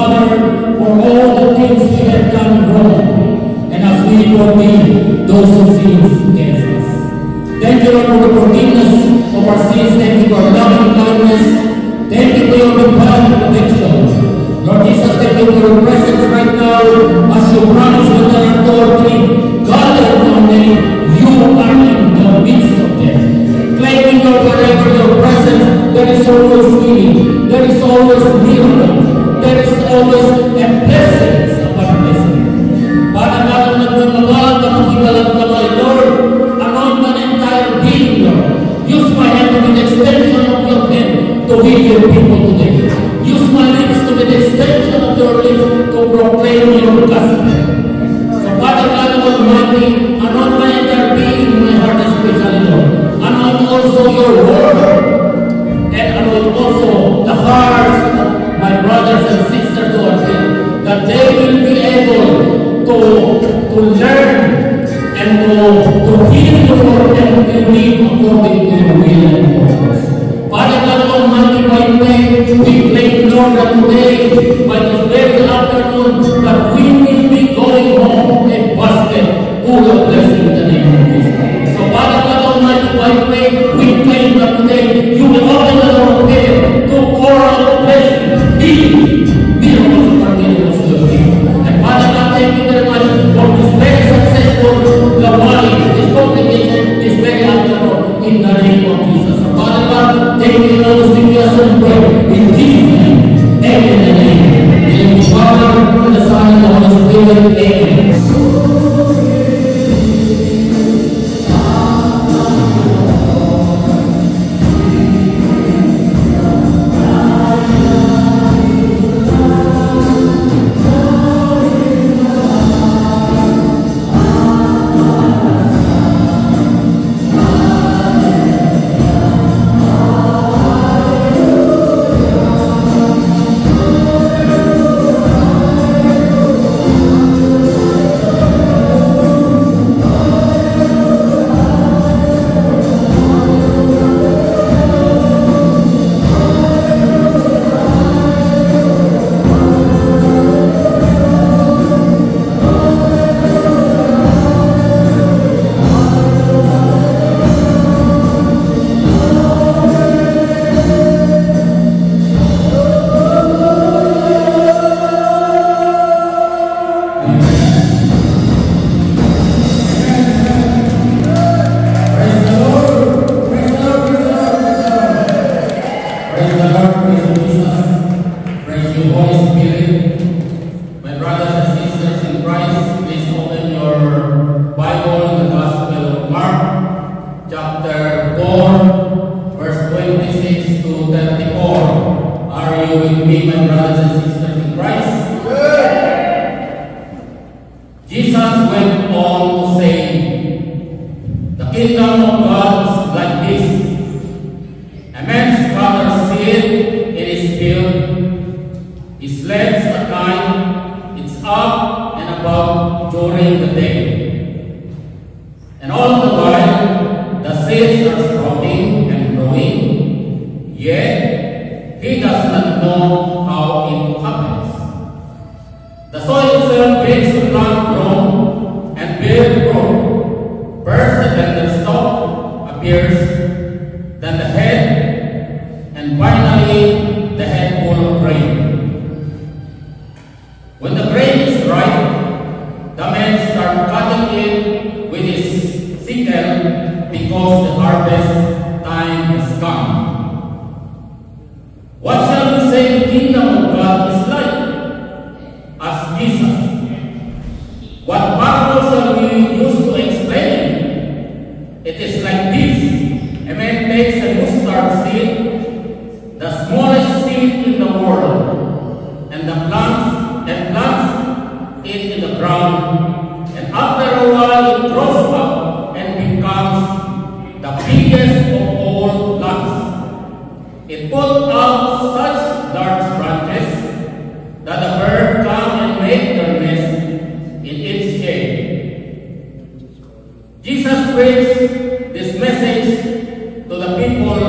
Father, for all the things we have done wrong, and as we forgive those who sin against us. Thank you, Lord, for the forgiveness of our sins. Thank you for loving kindness. Thank you for your divine protection. Lord Jesus, thank you for your presence right now. As you promised with our authority, gather our name, you are in the midst of them. Claiming, Lord, wherever your presence, there is always healing, there is always miracle, there is always a blessing upon blessing. Father God, ang nagmamahal na makigalang kamay, Lord, anoint my entire being, Lord. Use my hand to be the extension of your hand to heal your people today. Use my lips to be the extension of your lips to proclaim your gospel. So Father God Almighty, anoint my entire being, my heart especially, Lord. Anoint also your word, and anoint also the hearts of my brothers and sisters who are here, that they will be able to learn and to hear the word and to live according to your will and purpose. Father God Almighty, by faith, we claim, Lord, that today, by this very afternoon, that we will be going home a basket full of blessing in the name of Jesus. So Father God Almighty, by faith, we claim that today, you will open the door of heaven to pour out blessing, healing, miracles, and miracles to your people. And Father God, thank you very much for this very successful Gawali, this congregation, this very afternoon, in the name of Jesus. So Father God, thank you, Lord, to give us some prayer in Jesus' name. Amen and amen. In the Father, and the Son, and the Holy Spirit. Amen.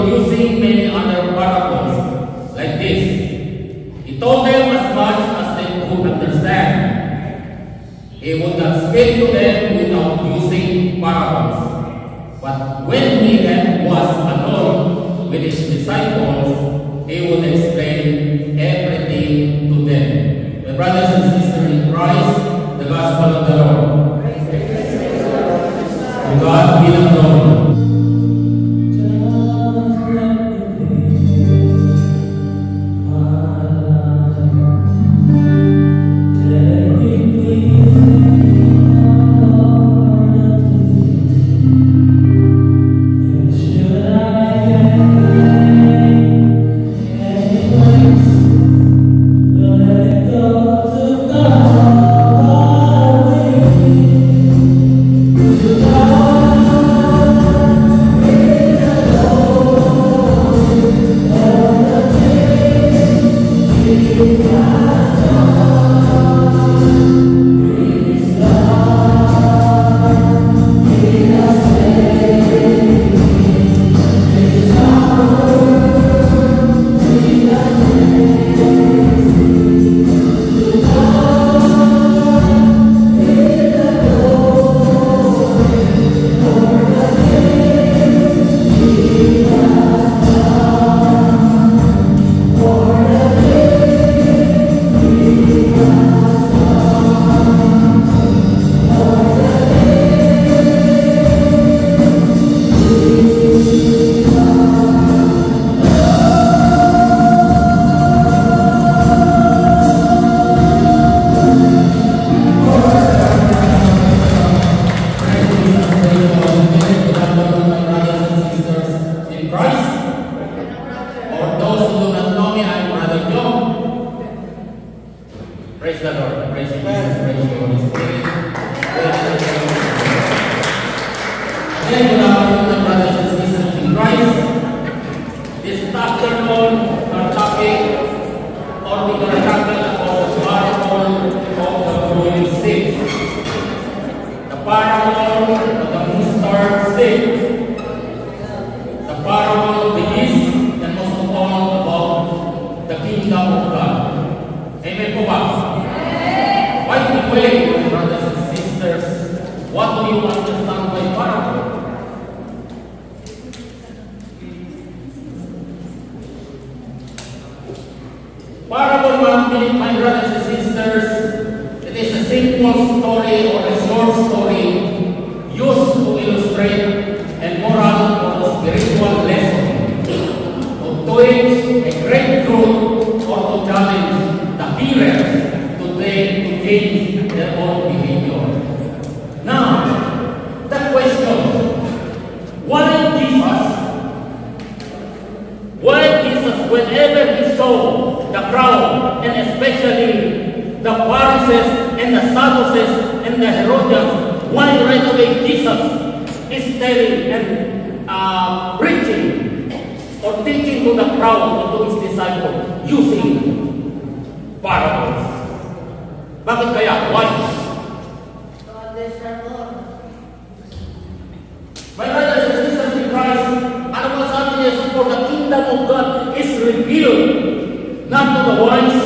Using many other parables like this. He told them as much as He would not speak to them without using parables. But when he was alone with his disciples, he would explain everything to them. My brothers and sisters in Christ, the gospel of the Lord. To God be the glory. Praise the Lord. Praise Jesus. Praise the Holy Spirit. Again, good afternoon, my brothers and sisters in Christ. This afternoon, our topic, or we're going to tackle about the parable of the growing seed. The parable of the mustard seed. The parable of the yeast, and most of all about the kingdom of God. Amen po ba? By the way, my brothers and sisters, what do you understand by parable? Parable, my brothers and sisters, it is a simple story or a short story used to illustrate a moral or spiritual lesson, to teach a great truth or to challenge the hearers to change their own behavior. Now, the question, why Jesus, whenever he saw the crowd, and especially the Pharisees and the Sadducees and the Herodians, why right away Jesus is telling and preaching or teaching to the crowd and to his disciples using parables? Bakit kaya? Why? My brothers and sisters in Christ, ano ba sabi niya? For the kingdom of God is revealed not to the wise,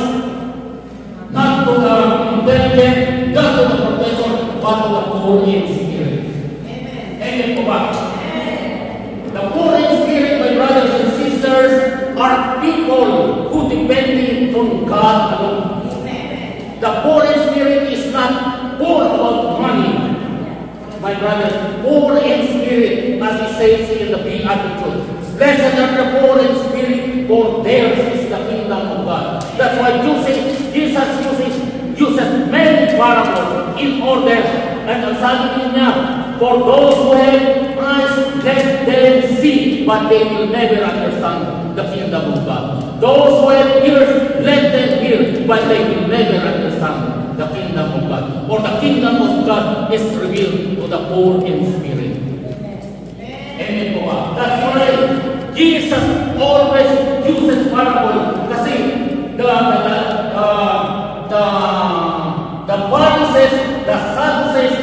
not to the intelligent, not to the professor, but to the poor in spirit. Amen po ba? The poor in spirit, my brothers and sisters, are people who depend on God alone. The poor in spirit is not poor about money. My brothers, poor in spirit, as he says in the Beatitudes. Blessed are the poor in spirit, for theirs is the kingdom of God. That's why Jesus uses many parables in order. And ang sabi niya, for those who have eyes, let them see, but they will never understand the kingdom of God. Those who have ears, let them hear, but they will never understand the kingdom of God. For the kingdom of God is revealed to the poor in spirit. Amen po ba? That's why Jesus always uses parable. Kasi the Pharisees, the Sadducees,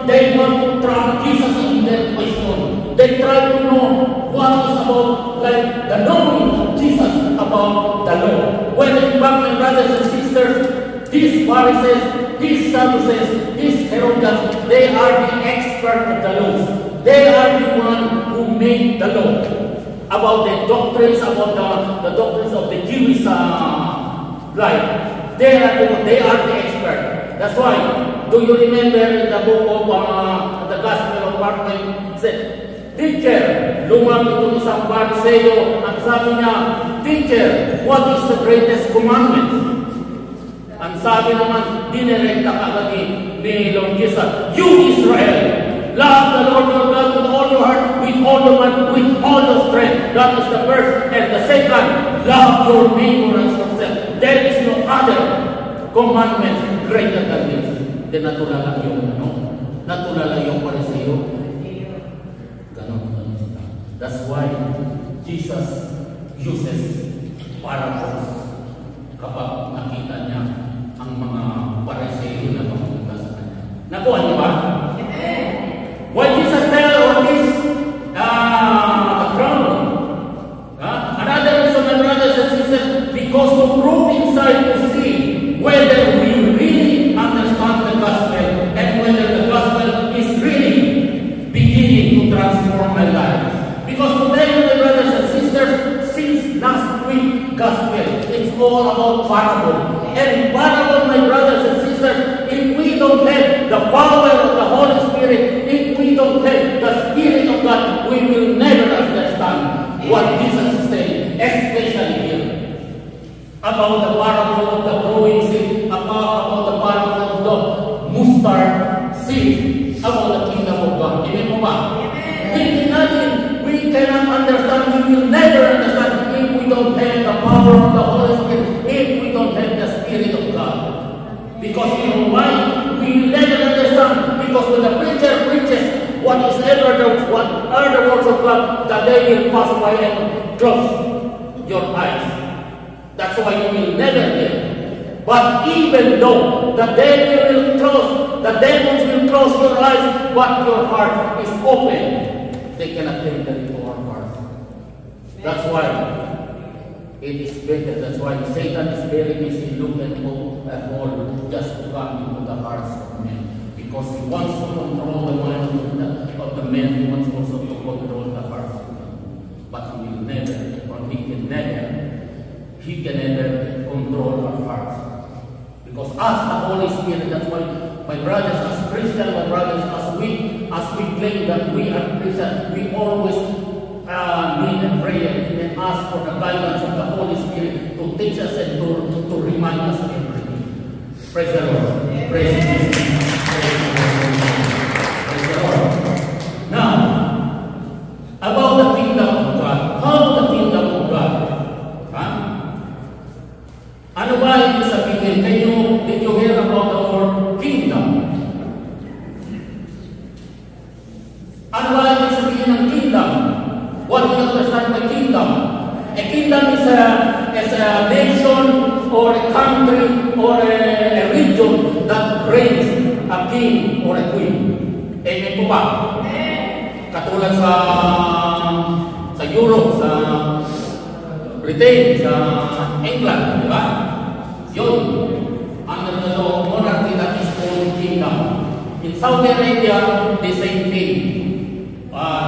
they want to trap Jesus in their question. They try to know what is about, like the knowing of Jesus about the law. When in fact, my brothers and sisters, these Pharisees these Sadducees, these Herodians, they are the expert of the laws. They are the one who made the law about the doctrines, about the doctrines of the Jewish life. They are the expert. That's why, do you remember in the book of the Gospel of Mark, when it said, Teacher, lumapit itong isang Pariseo at sabi niya, Teacher, what is the greatest commandment? Ang sabi naman, dinirekta agad ni Lord Jesus, You Israel, love the Lord your God with all your heart, with all your mind, with all your strength. That is the first. And the second, love your neighbor as yourself. There is no other commandment greater than this. Then natulala yung natulala yung Pariseo. That's why Jesus uses parables kapag nakita niya ang mga Pariseo na papunta sa kanya. Nakuha niyo ba? Why Jesus tell all this the crowd? Another reason, my brothers and sisters, because to probe inside to see whether we really understand the gospel and whether the gospel is really beginning to transform my life. Because today, my brothers and sisters, since last week gospel, it's all about parable. And parable, my brothers and sisters, if we don't have the power of the Holy Spirit, if we don't have the Spirit of God, we will never understand what Jesus is saying, especially here. About the parable of the growing seed, about the parable of the mustard seed, about the kingdom of God. Amen mo ba? Hindi natin, we cannot understand, we will never understand if we don't have the power of the Holy Spirit, if we don't have the Spirit of God. Because you know why? We will never understand. Because when the preacher preaches what are the words of God, that they will pass by and close your eyes. That's why you will never get. But even though the devil will close, the demons will close your eyes, but your heart is open, they cannot enter into our heart. That's why it is better. That's why Satan is very busy looking at all just to come into the hearts of men. Because he wants to control the minds of the men, he wants also to control the hearts of men. But he will never, or he can never control our hearts. Because as the Holy Spirit, that's why my brothers, as Christians, my brothers, as we claim that we are Christians, we always need a prayer and ask for the guidance of the Holy Spirit to teach us and to remind us everything. Praise the Lord. Praise Jesus. Praise the Lord. Now, about the kingdom of God. How the kingdom of God? Ano ba ibig sabihin? Did you hear about the word kingdom? Ano ba ibig sabihin ng kingdom? What do you understand by kingdom? A kingdom is a nation or a country or a region that reigns a king or a queen. Amen po ba? Katulad sa Europe, sa Britain, sa England, di ba? Yun, under the law of monarchy, that is called kingdom. In Saudi Arabia, the same thing.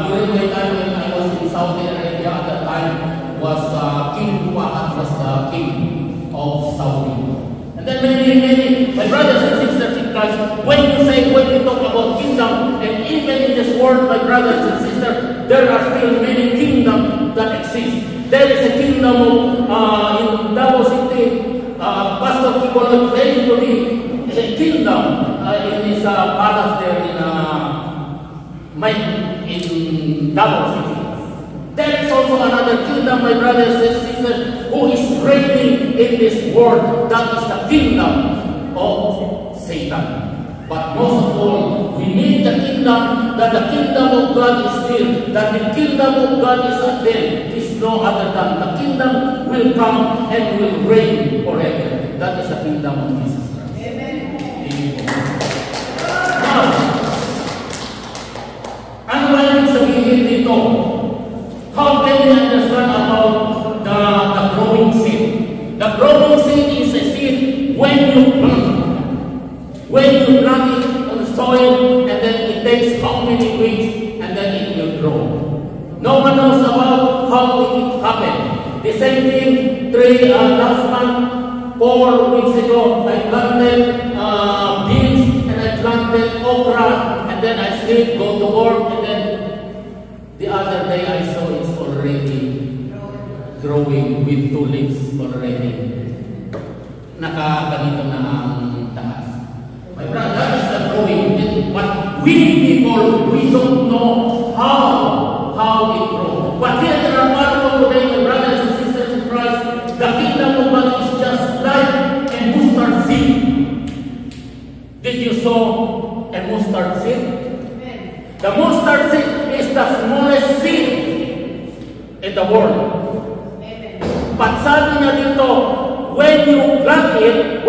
During my time when I was in Saudi Arabia, at that time was King Fahd was the king of Saudi. And then many, my brothers and sisters in Christ, when you talk about kingdom, and even in this world, my brothers and sisters, there are still many kingdoms that exist. There is a kingdom of, in Davao City, Pastor Kibolo explained to me, is a kingdom in his palace there in Davao City. There is also another kingdom, my brothers and sisters, who is reigning in this world. That is the kingdom of Satan. But most of all, we need the kingdom, that the kingdom of God is here, that the kingdom of God is at them. It's no other than the kingdom will come and will reign forever. That is the kingdom of Jesus Christ. Amen. Now, ano ba yung sabihin dito? How can we understand about the growing seed? The growing seed is a seed when you plant. you plant it on the soil, and then it takes how many weeks, and then it will grow. No one knows about how it happened. The same thing, last month, 4 weeks ago, I planted beans, and I planted okra, and then I sleep, go to work, and then the other day I saw it's already growing with 2 leaves already. Nakaganito na ang taas. My brother, that is the growing. But we people, we don't know how it grows. But here in our Bible today, my brothers and sisters in Christ, the kingdom of God is just like a mustard seed. Did you saw a mustard seed? The mustard seed is the smallest seed in the world. But sabi niya dito, when you plant it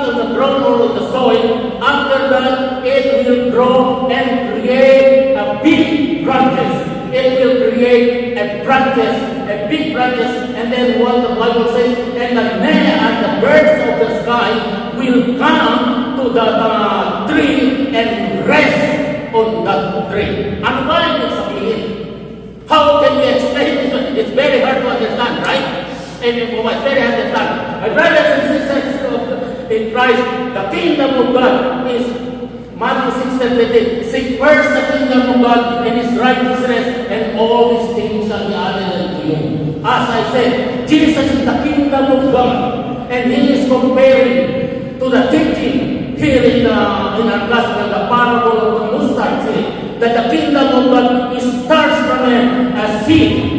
on the ground or on the soil, after that, it will grow and create a big branches. It will create a big branches, and then what the Bible says, and the birds of the sky will come to the tree and rest on that tree. Ano ba yung sabihin? How can we explain this? It's very hard to understand, right? And it's very hard to understand. My brothers and sisters in Christ, the kingdom of God is Matthew 6:33. Seek first the kingdom of God and His righteousness, and all these things shall be added unto you. As I said, Jesus is the kingdom of God, and He is comparing to the teaching here in our gospel, the parable of the mustard seed, that the kingdom of God starts from a seed.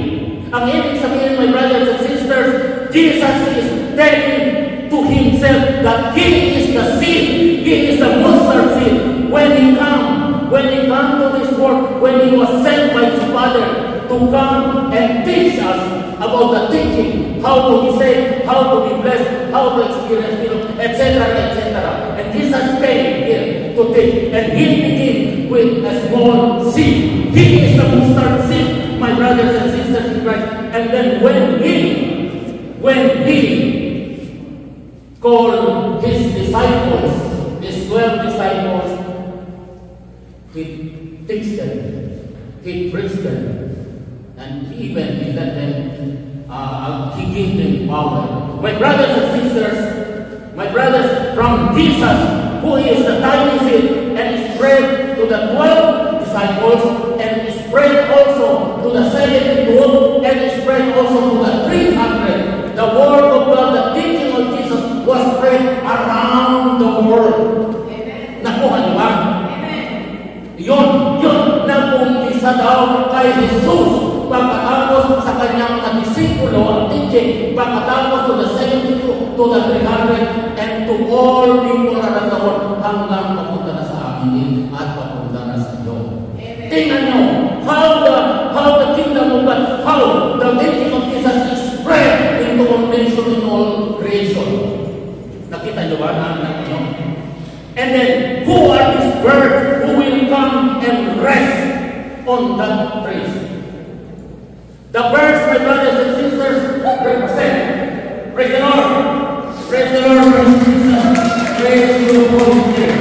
Ang ibig sabihin, my brothers and sisters, Jesus is telling to Himself that He is the seed, He is the mustard seed. When He come to this world, when He was sent by His Father to come and teach us about the teaching, how to be saved, how to be blessed, how to experience healing, etc., etc. And Jesus came here to teach, and He began with a small seed. He is the mustard seed, my brothers and sisters in Christ. And then when He called His disciples, His 12 disciples, He teach them, He preached them, and even He let them, He gave them power. My brothers and sisters, from Jesus, who is the tiny seed, and spread to the 12 disciples, and spread also to the 72, and spread also to the 300. The word of God, the teaching of Jesus was spread around the world. Nakuha niyo ba? Yun, nag-umpisa daw kay Jesus pagkatapos sa kanyang mga disipulo ang teaching, pagkatapos to the 72, to the 300, and to all people around the world, hanggang papunta na sa amin at papunta na sa iyo. Tingnan nyo, how the kingdom of God, how the teaching of Jesus is spread into all nation, in all creation. Nakita nyo ba? Nakita nyo? And then, who are these birds who will come and rest on that tree? The birds, my brothers and sisters, represent. Praise the Lord. Praise the Lord, praise Jesus. Praise you, Holy Spirit.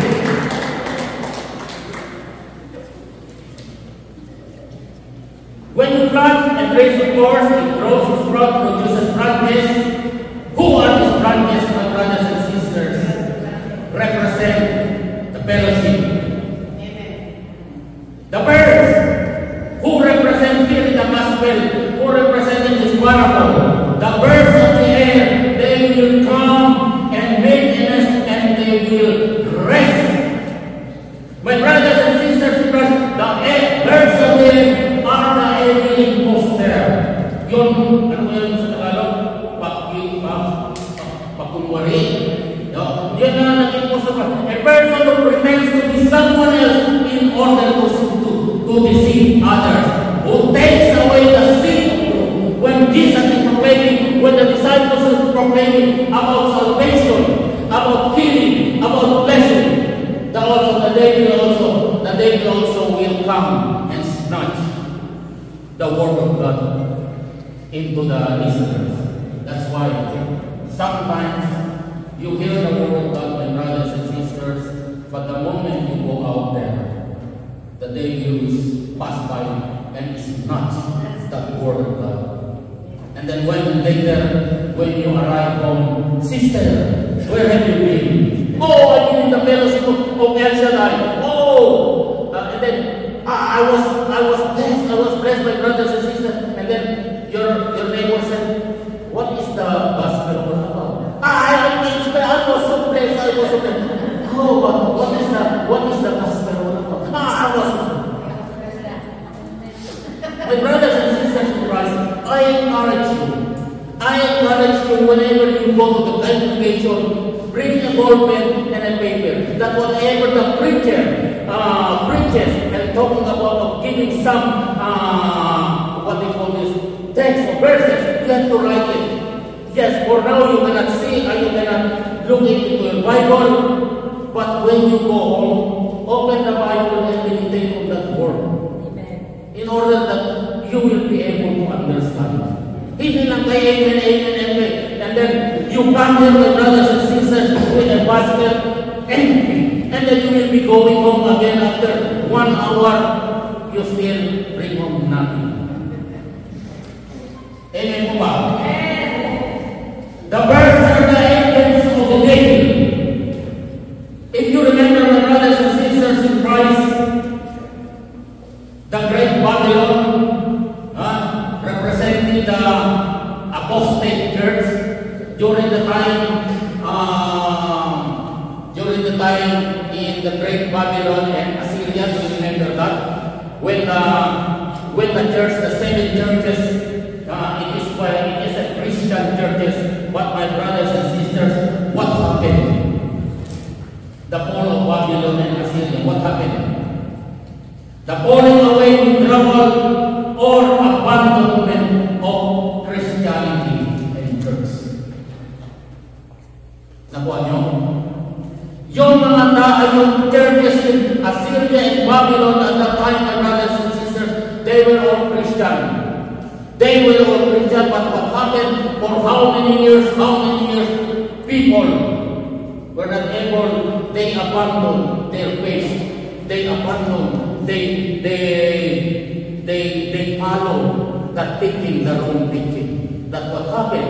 When you plant and raise your course, it grows, its fruit, produces branches. Who are these branches, my brothers and sisters? Represent the fellowship. The birds who represent here in the gospel, who represent in this parable, the birds of the air, they will come and make a nest, and they will rest. My brothers and sisters, the birds of the air are the heavenly imposter. Yun, ano yun sa Tagalog? Pakunwari. Yan na naging imposter. A person who pretends to be someone else in order to deceive others, who takes away the seed of truth. When Jesus is proclaiming, when the disciples are proclaiming about salvation, about healing, about blessing, the devil also will come and snatch the word of God into the listeners. That's why sometimes you hear the word of God, my brothers and sisters, but the devil is passed by and is not the word of God. And then when later, when you arrive home, sister, where have you been? Oh, I've been in the fellowship of El Shaddai. Oh, and then I was blessed by brothers and sisters. And then your neighbor said, what is the gospel all about? I was so blessed. Oh, but what is the gospel all about? I was. My brothers and sisters in Christ, I encourage you whenever you go to the congregation, bring a ball pen and a paper, that whatever the preacher preaches and talking about giving some, what they call this, text or verses, you have to write it. Yes, for now you cannot see and you cannot look into your Bible, but when you go home, open the Bible and meditate on that word. In order that you will be able to understand. Hindi lang kayo, amen. And then you come here, my brothers and sisters, with a basket, and then you will be going home again after 1 hour, you still bring home nothing. Amen po ba? The birds are the agents of the devil. If you remember, my brothers and sisters in Christ, the great Babylon, representing the apostate church during the time in the great Babylon and Assyria. Do you remember that? When the church, the 7 churches, it is a Christian churches. But my brothers and sisters, what happened? The fall of Babylon and Assyria. What happened? The falling away, withdrawal, or abandonment of Christianity and church. Nakuha nyo? Yung mga yung churches in Assyria and Babylon at that time, my brothers and sisters, they were all Christian. They were all Christian, but what happened for how many years, people were not able, they abandoned their faith. They abandoned, they follow the thinking, the wrong thinking. That's what happened.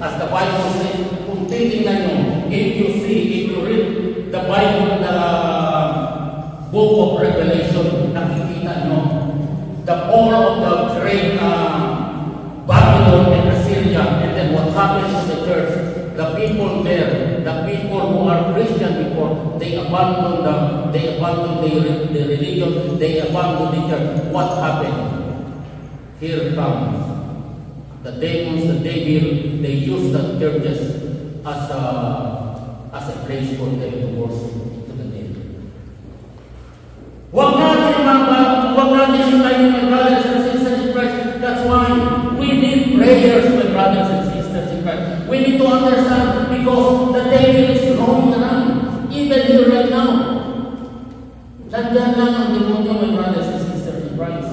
As the Bible says, kung titingnan nyo, if you read the Bible, the book of Revelation, nakikita nyo, the fall of the great Babylon and Assyria, and then what happened to the church, the people there, the people who are Christian before, they abandoned the religion, they abandoned the church. What happened? Here comes the demons, the devil, they use the churches as a place for them to worship to the devil. Huwag natin sitayin, my brothers and sisters in Christ. That's why we need prayers, my brothers and sisters in Christ. We need to understand because the devil is roaming around, even here right now. Nandiyan lang ang demonyo, my brothers and sisters in Christ.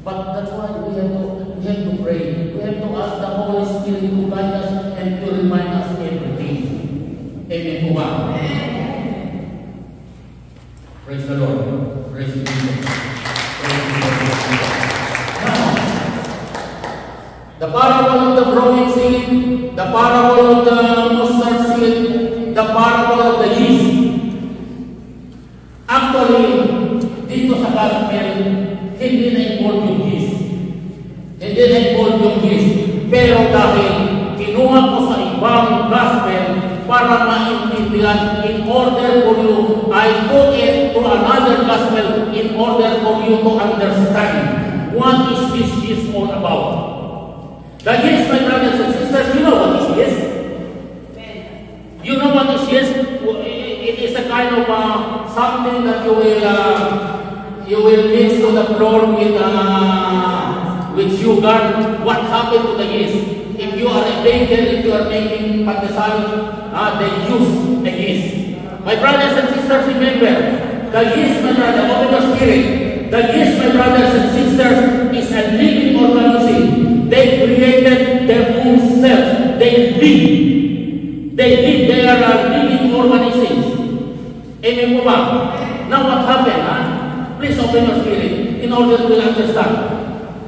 But that's why we have to pray. We have to ask the Holy Spirit to guide us and to remind us everything. Amen po ba? Praise the Lord. Praise Jesus. Now, the parable of the growing seed, the parable of the mustard seed, the parable of the yeast. Actually, dito sa gospel, hindi na-involve yung yeast. Hindi na-involve yung yeast. Pero dahil kinuha ko sa ibang gospel para maintindihan, in order for you, I took it to another gospel in order for you to understand what is this yeast all about. The yeast, my brothers and sisters, you know what is yeast? You know what is yeast? It is a kind of something that you will mix to the flour with sugar. What happened to the yeast? If you are a baker, if you are making pandesal, they use the yeast. My brothers and sisters, remember, the yeast, my brother, open your spirit. The yeast, my brothers and sisters, is a living organism. They created their own self. They live. They are living organisms. Amen po ba? Now what happened? Please open your spirit in order to understand.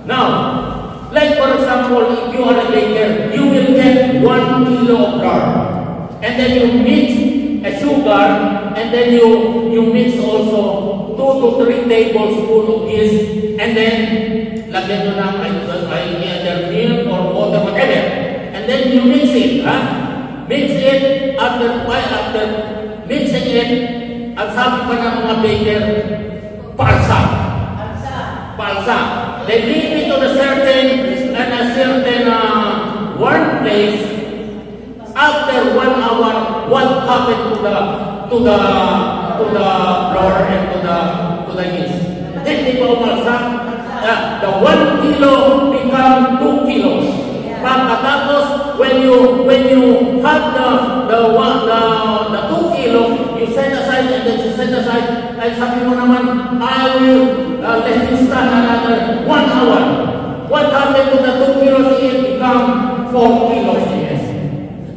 Now, like for example, if you are a baker, you will get 1 kilo of flour. And then you mix a sugar, and then you mix also 2 to 3 tablespoons of yeast, and then lagyan nyo ng either milk or water, whatever. And then you mix it, Mix it, after mixing it, ang sabi pa ng mga baker, palsa. Palsa. They leave it on a certain warm place. After 1 hour, what happened to the flour and to the yeast? Hindi pa umalsa. The 1 kilo become 2 kilos. Pagkatapos, when you have the 2 kilo, you set aside and then you set aside. Ay sabi mo naman, I will let you stand another 1 hour. What happened to the 2 kilos? It become 4 kilos. Yes.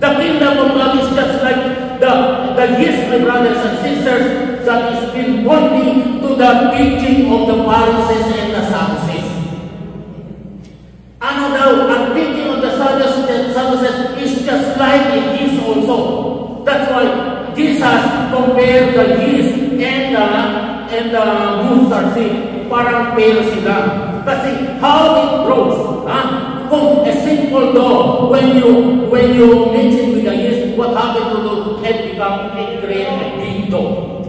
The kingdom of God is just like the yeast, my brothers and sisters, that is been pointing to the teaching of the Pharisees and the Sadducees. Ano daw, ang teaching of the Sadducees is just like a yeast also. That's why Jesus compared the yeast and the mustard seed. Parang pair sila. Kasi how it grows, Kung a simple dough, when you mix it with the yeast, what happened to do? It create a big dough.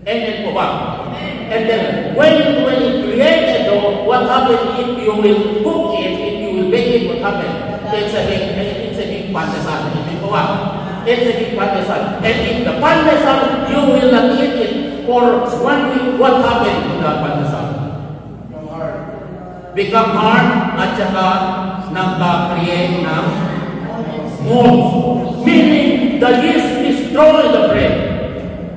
Amen po ba? And then, when you create a dough, what happens if you will cook it, if you will bake it, what happens? It's a big pandesal. Amen po ba? It's a big pandesal. And if the pandesal, you will not eat it for 1 week, what happened to the pandesal? Become hard at saka nagka-create ng mold. Meaning, the yeast destroy the bread.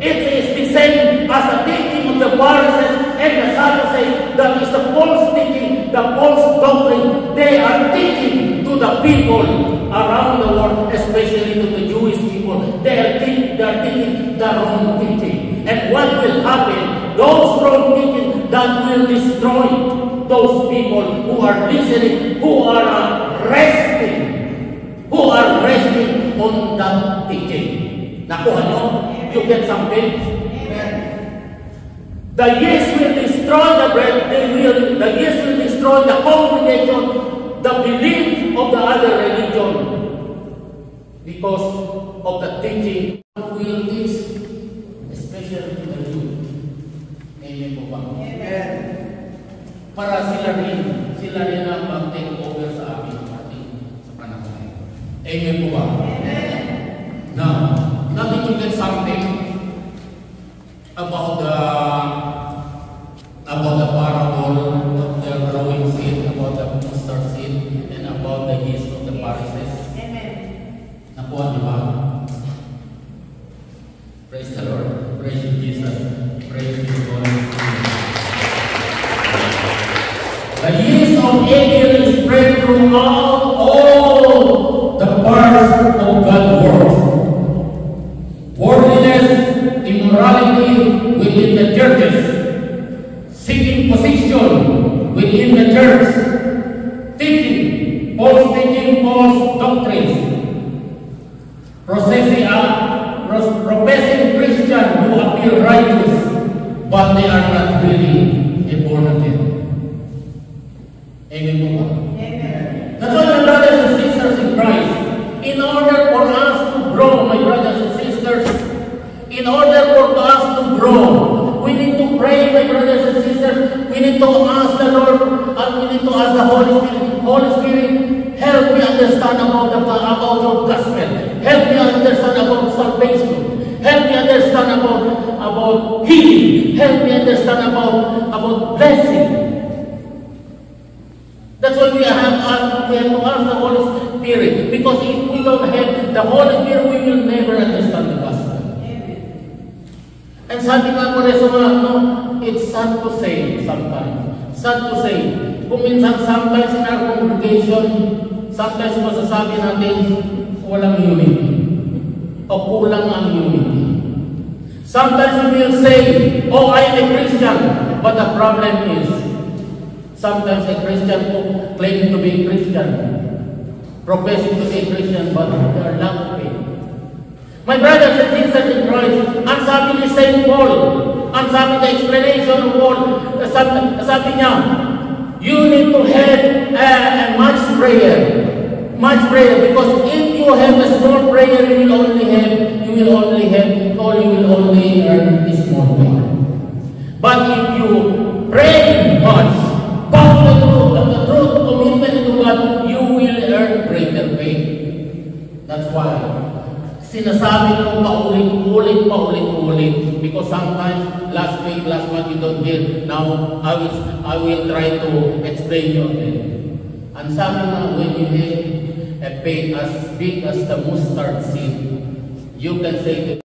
It is the same as the teaching of the Pharisees and the Sadducees. That is the false teaching, the false doctrine. They are teaching to the people around the world, especially to the Jewish people. They are teaching the wrong teaching. And what will happen? Those wrong teaching that will destroy those people who are listening, who are resting on that teaching. Nakuha nyo? You get something? The yeast will destroy the bread. The yeast will destroy the congregation, the belief of the other religion, because of the teaching. Will teach, especially to the youth. Amen po ba? Amen. Para sila rin ang mag-take over sa amin sa panahon ngayon. Amen po ba? Amen. Now, let me get something about the parable of the growing seed, about the mustard seed, and about the yeast of the Pharisees. Amen. Nakuha niyo ba? Praise the Lord. Praise you, Jesus. Praise you, God. The yeast of Abel is spread throughout all the parts of God's world. Worldliness, immorality within the churches, seeking position within the church, false teaching, false doctrines, professing Christians who appear righteous, but they are not really born again. Amen. Amen. That's why, my brothers and sisters in Christ, in order for us to grow, my brothers and sisters, in order for us to grow, we need to pray, my brothers and sisters. We need to ask the Lord, and we need to ask the Holy Spirit. Holy Spirit, help me understand about your gospel. Help me understand about salvation. Help me understand about healing. Help me understand about blessing. That's why we have to ask the Holy Spirit. Because if we don't have the Holy Spirit, we will never understand the gospel. And sabi nga po rin sa mga, it's sad to say sometimes. Sad to say. Kung minsan, sometimes in our congregation, sometimes masasabi natin, walang unity. O kulang ang unity. Sometimes we will say, oh, I am a Christian. But the problem is, sometimes a Christian who claims to be a Christian, professing to be a Christian, but they are not faith. My brothers and sisters in Christ, ang sabi ni St. Paul, ang sabi the explanation of Paul, sabi niya, you need to have a much prayer. Much prayer, because if you have a small prayer, you will only earn a small prayer. But if you pray much, follow the truth, commitment to God, you will earn greater faith. That's why sinasabi ko paulit-ulit, because sometimes last month you don't hear. Now I will try to explain you again. And sabi na, when you have a faith as big as the mustard seed, you can say to